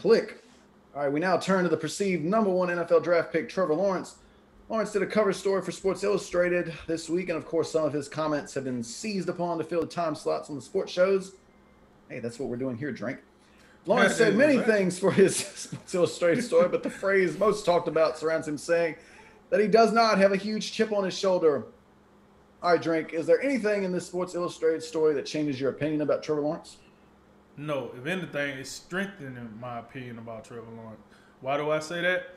click. All right, we now turn to the perceived #1 NFL draft pick, Trevor Lawrence. Lawrence did a cover story for Sports Illustrated this week, and of course, some of his comments have been seized upon to fill the time slots on the sports shows. Hey, that's what we're doing here, Drink. Lawrence said many things for his Sports Illustrated story, but the phrase most talked about surrounds him saying that he does not have a huge chip on his shoulder. All right, Drink, is there anything in this Sports Illustrated story that changes your opinion about Trevor Lawrence? No, if anything, it's strengthening my opinion about Trevor Lawrence. Why do I say that?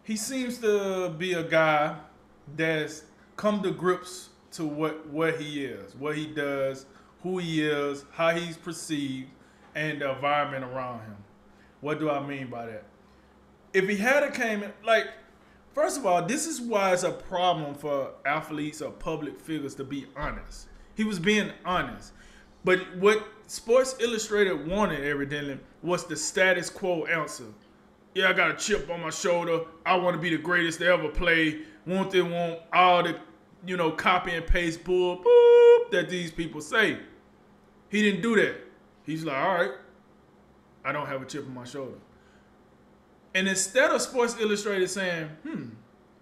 He seems to be a guy that's come to grips to what he is, what he does, who he is, how he's perceived, and the environment around him. What do I mean by that? If he had came in, like, first of all, this is why it's a problem for athletes or public figures to be honest. He was being honest. But what Sports Illustrated wanted, evidently, was the status quo answer. Yeah, I got a chip on my shoulder. I want to be the greatest to ever play. Want all the, copy and paste bull boop that these people say. He didn't do that. He's like, all right, I don't have a chip on my shoulder. And instead of Sports Illustrated saying,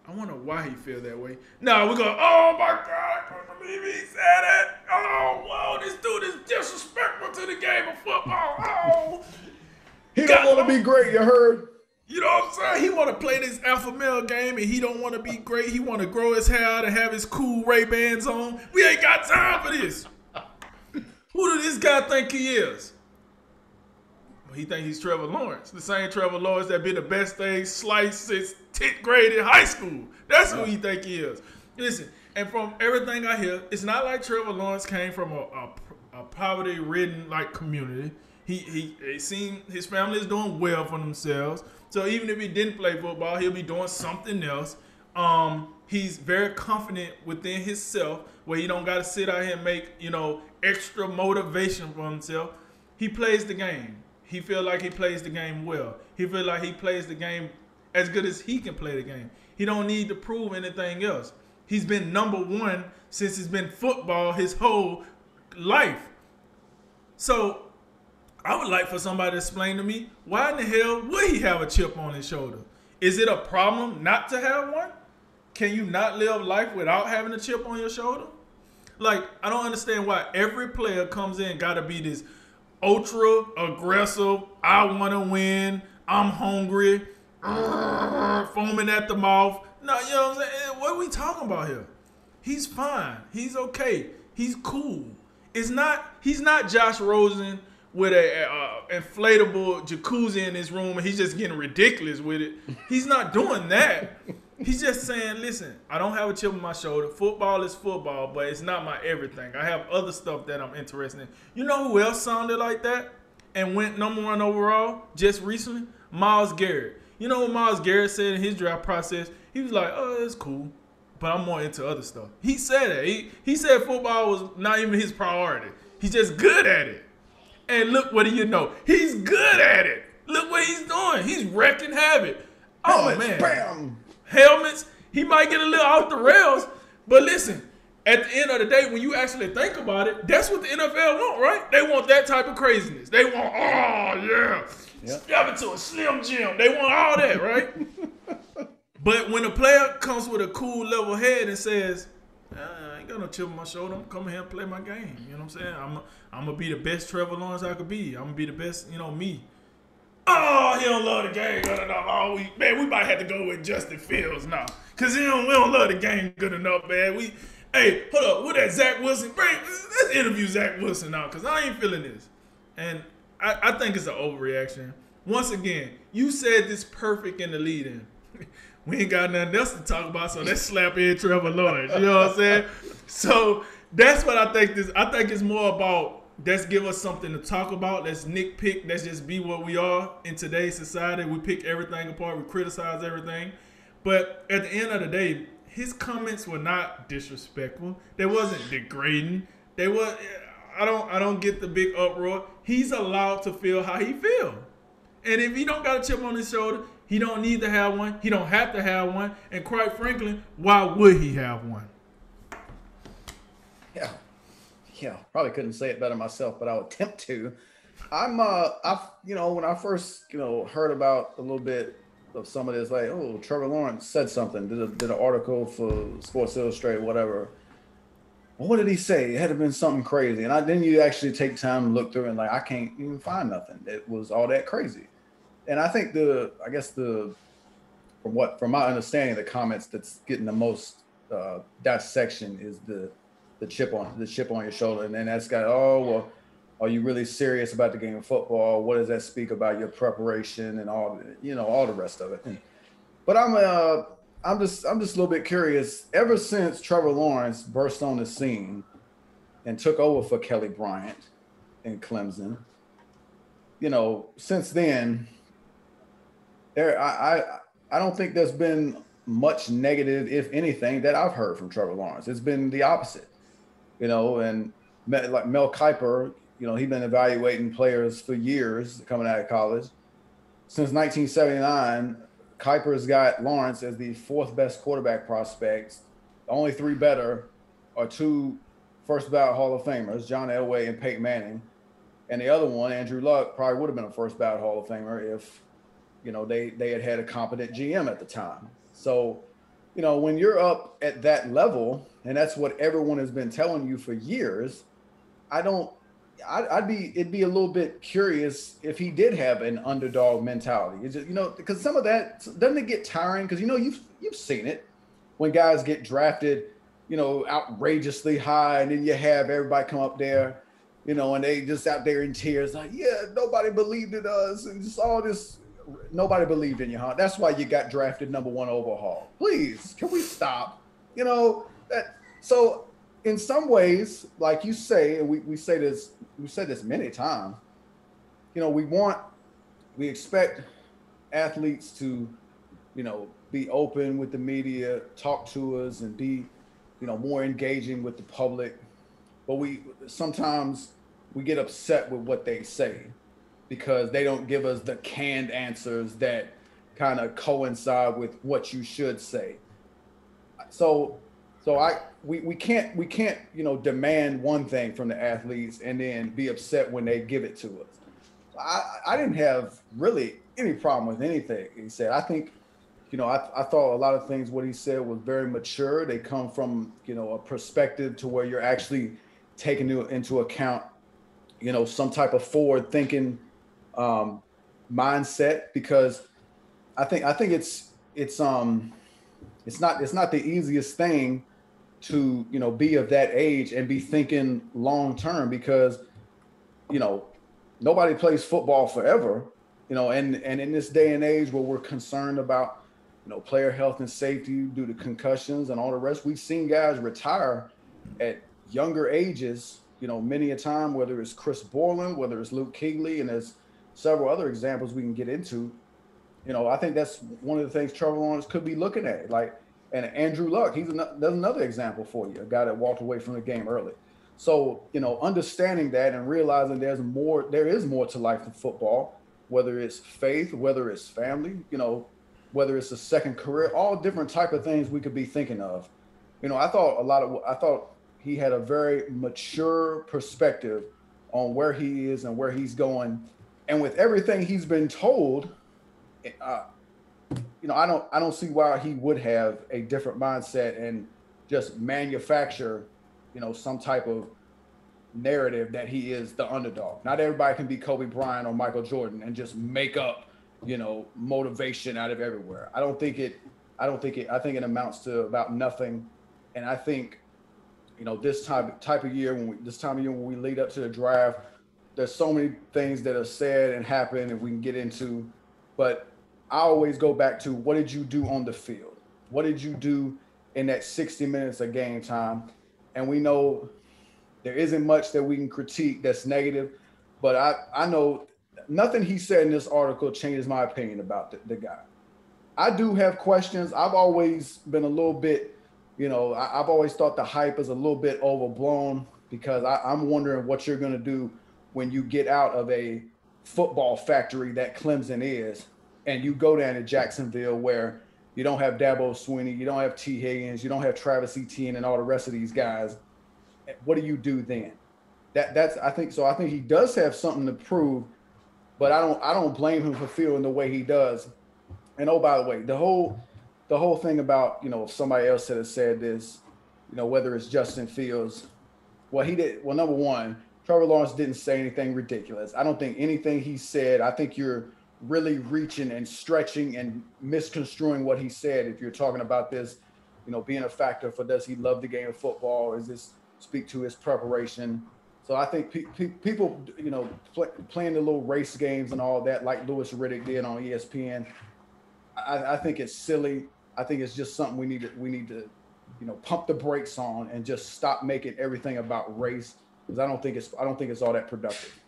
I wonder why he feel that way. No, we go, oh my God, I can't believe he said it. Oh, wow, this dude is disrespectful to the game of football. Oh. He don't want to be great, you heard? You know what I'm saying? He want to play this alpha male game, and he don't want to be great. He want to grow his hair out and have his cool Ray-Bans on. We ain't got time for this. Who does this guy think he is? Well, he think he's Trevor Lawrence. The same Trevor Lawrence that been the best thing sliced since 10th grade in high school. That's who he think he is. Listen, and from everything I hear, it's not like Trevor Lawrence came from a poverty-ridden community. He seen his family is doing well for themselves. So even if he didn't play football, he'll be doing something else. He's very confident within himself, where he don't got to sit out here and make, extra motivation for himself. He plays the game. He feel like he plays the game well. He feel like he plays the game as good as he can play the game. He don't need to prove anything else. He's been #1 since it's been football his whole life. So I would like for somebody to explain to me, why in the hell would he have a chip on his shoulder? Is it a problem not to have one? Can you not live life without having a chip on your shoulder? Like, I don't understand why every player comes in got to be this ultra aggressive, I want to win, I'm hungry, foaming at the mouth. No, you know what I'm saying? What are we talking about here? He's fine. He's okay. He's cool. He's not Josh Rosen with a inflatable jacuzzi in his room and he's just getting ridiculous with it. He's not doing that. He's just saying, listen, I don't have a chip on my shoulder. Football is football, but it's not my everything. I have other stuff that I'm interested in. You know who else sounded like that and went #1 overall just recently? Myles Garrett. You know what Myles Garrett said in his draft process? He was like, oh, it's cool, but I'm more into other stuff. He said that. He said football was not even his priority. He's just good at it. And look, what do you know? He's good at it. Look what he's doing. He's wrecking havoc. Oh, man. Bam. Helmets. He might get a little off the rails. But listen, at the end of the day, when you actually think about it, that's what the NFL want, right? They want that type of craziness. They want, oh, yeah. Yep. Step into a Slim Jim. They want all that, right? But when a player comes with a cool level head and says, I ain't got no chip on my shoulder. I'm coming here and play my game. You know what I'm saying? I'm going to be the best Trevor Lawrence I could be. I'm going to be the best, me. Oh, he don't love the game good enough. Oh, we might have to go with Justin Fields now. Because we don't love the game good enough, man. Hey, hold up. What that Zach Wilson? Let's interview Zach Wilson now because I ain't feeling this. And I think it's an overreaction. Once again, you said this perfect in the lead-in. We ain't got nothing else to talk about, so let's slap in Trevor Lawrence. You know what I'm saying? So that's what I think. I think it's more about, let's give us something to talk about. Let's nitpick. Let's just be what we are in today's society. We pick everything apart. We criticize everything. But at the end of the day, his comments were not disrespectful. They wasn't degrading. They were. I don't get the big uproar. He's allowed to feel how he feel. And if he don't got a chip on his shoulder, he don't need to have one. He don't have to have one. And quite frankly, why would he have one? Yeah, probably couldn't say it better myself, but I'll attempt to. when I first, heard about a little bit of some of this, like, oh, Trevor Lawrence said something, did an article for Sports Illustrated, whatever. Well, what did he say? It had to have been something crazy. And then you actually take time to look through and like, I can't even find nothing. It was all that crazy. And I think from my understanding, the comments that's getting the most dissection is the chip on your shoulder, and then that's got, oh well, are you really serious about the game of football? What does that speak about your preparation and all the rest of it? But I'm just a little bit curious. Ever since Trevor Lawrence burst on the scene and took over for Kelly Bryant in Clemson, since then, I don't think there's been much negative, if anything, that I've heard from Trevor Lawrence. It's been the opposite, and like Mel Kiper, he's been evaluating players for years coming out of college. Since 1979, Kiper's got Lawrence as the fourth best quarterback prospect. The only three better are two first ballot Hall of Famers, John Elway and Peyton Manning. And the other one, Andrew Luck, probably would have been a first ballot Hall of Famer if they had a competent GM at the time. So, when you're up at that level, and that's what everyone has been telling you for years, it'd be a little bit curious if he did have an underdog mentality. It's just, because some of that, doesn't it get tiring? Because you've seen it when guys get drafted, outrageously high, and then you have everybody come up there, and they just out there in tears, like, yeah, nobody believed in us, and just all this. Nobody believed in you, huh? That's why you got drafted number one overall. Please, can we stop? That. So, in some ways, like you say, and we say this, we said this many times. We expect athletes to, be open with the media, talk to us, and be, more engaging with the public. But sometimes we get upset with what they say, because they don't give us the canned answers that kind of coincide with what you should say. So we can't demand one thing from the athletes and then be upset when they give it to us. I didn't have really any problem with anything he said. I think I thought a lot of things what he said was very mature. They come from a perspective to where you're actually taking into account some type of forward thinking mindset, because I think it's not the easiest thing to be of that age and be thinking long term, because nobody plays football forever, and in this day and age where we're concerned about player health and safety due to concussions and all the rest, we've seen guys retire at younger ages, many a time, whether it's Chris Borland, whether it's Luke Kuechly, and there's several other examples we can get into. I think that's one of the things Trevor Lawrence could be looking at. Like, and Andrew Luck, there's another example for you, a guy that walked away from the game early. So, understanding that and realizing there is more to life than football, whether it's faith, whether it's family, whether it's a second career, all different type of things we could be thinking of. I thought he had a very mature perspective on where he is and where he's going. And with everything he's been told, I don't see why he would have a different mindset and just manufacture, some type of narrative that he is the underdog. Not everybody can be Kobe Bryant or Michael Jordan and just make up, motivation out of everywhere. I think it amounts to about nothing. And I think, this type of year when we lead up to the draft, there's so many things that are said and happen and we can get into, but I always go back to, what did you do on the field? What did you do in that 60 minutes of game time? And we know there isn't much that we can critique that's negative, but I know nothing he said in this article changes my opinion about the guy. I do have questions. I've always been a little bit, I've always thought the hype is a little bit overblown, because I'm wondering what you're going to do when you get out of a football factory that Clemson is, and you go down to Jacksonville where you don't have Dabo Swinney, you don't have T. Higgins, you don't have Travis Etienne and all the rest of these guys. What do you do then? That's I think so. I think he does have something to prove, but I don't blame him for feeling the way he does. And oh, by the way, the whole thing about, if somebody else had said this, whether it's Justin Fields, well, he did. Well, number one, Trevor Lawrence didn't say anything ridiculous. I don't think anything he said. I think you're really reaching and stretching and misconstruing what he said. If you're talking about this, being a factor for does he love the game of football? Is this speak to his preparation? So I think people, playing the little race games and all that, like Lewis Riddick did on ESPN. I think it's silly. I think it's just something we need to pump the brakes on and just stop making everything about race, because I don't think it's all that productive.